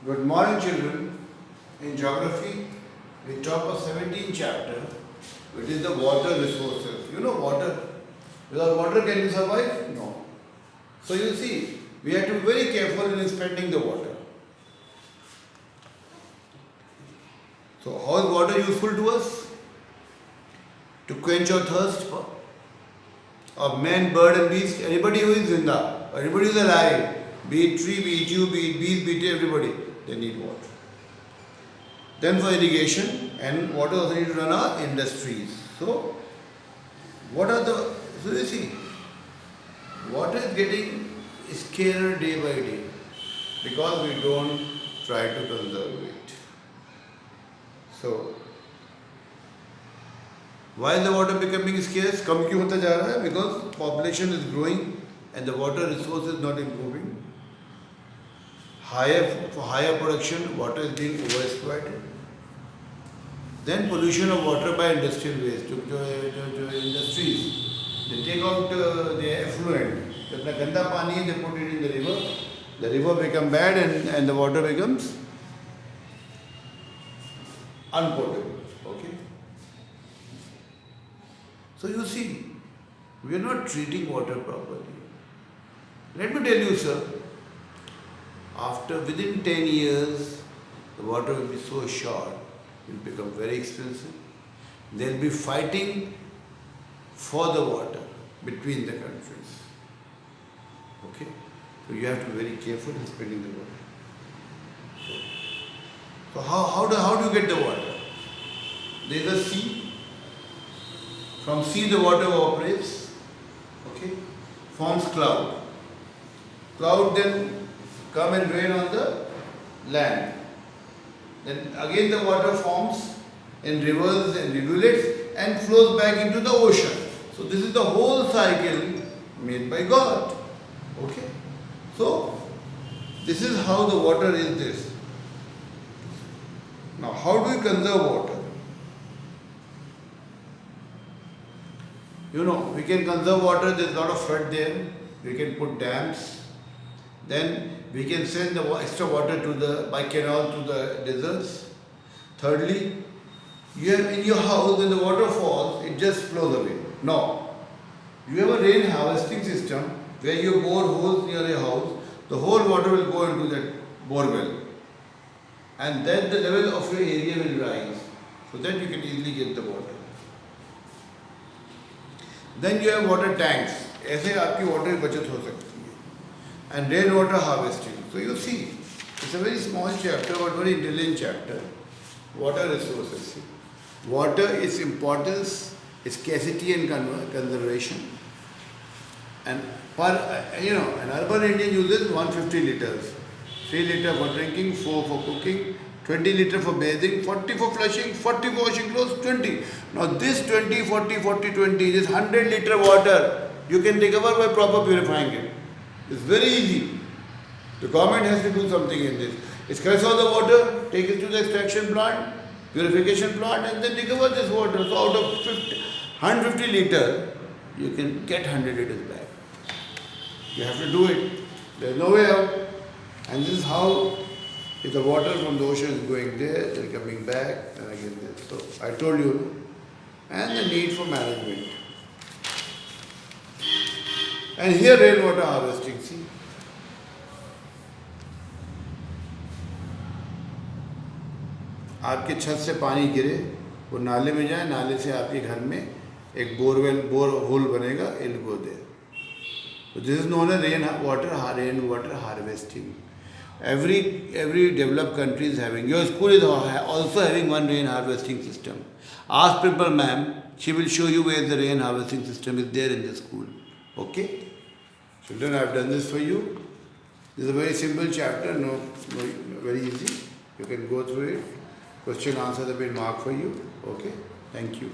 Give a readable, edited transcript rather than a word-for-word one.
Good morning, children. In geography, we talk of 17th chapter, which is the water resources. You know water. Without water, can you survive? No. So you see, we have to be very careful in spending the water. So how is water useful to us? To quench our thirst of man, bird and beast, anybody who is zinda, anybody who is alive, be it tree, be it you, be it beast, be it everybody, they need water. Then for irrigation, and water also need to run our industries. So you see, water is getting scarcer day by day because we don't try to conserve it. So why is the water becoming scarce? कम क्यों होता जा रहा है? Because population is growing and the water resource is not improving. For higher production, water is being overexploited. Then pollution of water by industrial waste. जो industries, they take out the effluent. अपना गंदा पानी, they put it in the river. The river becomes bad and the water becomes unpotable. Okay. So you see, we are not treating water properly. Let me tell you, sir, within 10 years, the water will be so short, it will become very expensive. There will be fighting for the water between the countries. Okay? So you have to be very careful in spending the water. So how do you get the water? There is a sea. From sea the water evaporates, okay, forms cloud. Cloud then come and rain on the land. Then again the water forms in rivers and rivulets and flows back into the ocean. So this is the whole cycle made by God. Okay. So this is how the water is this. Now how do we conserve water? You know, we can conserve water, there is a lot of flood there, we can put dams, then we can send the extra water by canal to the deserts. Thirdly, you have in your house, when the water falls, it just flows away. No. You have a rain harvesting system where you bore holes near your house, the whole water will go into that borewell. And then the level of your area will rise, so that you can easily get the water. Then you have water tanks. ऐसे आपकी water की बचत हो सकती है. And rain water harvesting. So you see, it's a very small chapter but very intelligent chapter. Water resources. Water, its importance, its scarcity and conservation. And an urban Indian uses 150 liters. 3 liters for drinking, 4 for cooking, 20 liters for bathing, 40 for flushing, 40 for washing clothes, 20. Now this 20, 40, 40, 20, this 100 liter water, you can recover by proper purifying it. It's very easy. The government has to do something in this. Squeeze out the water, take it to the extraction plant, purification plant and then recover this water. So out of 150 liter, you can get 100 liters back. You have to do it. There's no way out. And this is how, if the water from the ocean is going there, then coming back, and again there. So I told you, and the need for management. And here rainwater harvesting, see. आपके छत से पानी गिरे, वो नाले में जाए, नाले से आपके घर में एक बोर होल बनेगा, it'll go there. So this is known as rainwater harvesting. Every developed country is having. Your school is also having one rain harvesting system. Ask principal ma'am, she will show you where the rain harvesting system is there in the school. Okay? Children, I have done this for you. This is a very simple chapter, no, very easy. You can go through it. Question answers have been marked for you. Okay? Thank you.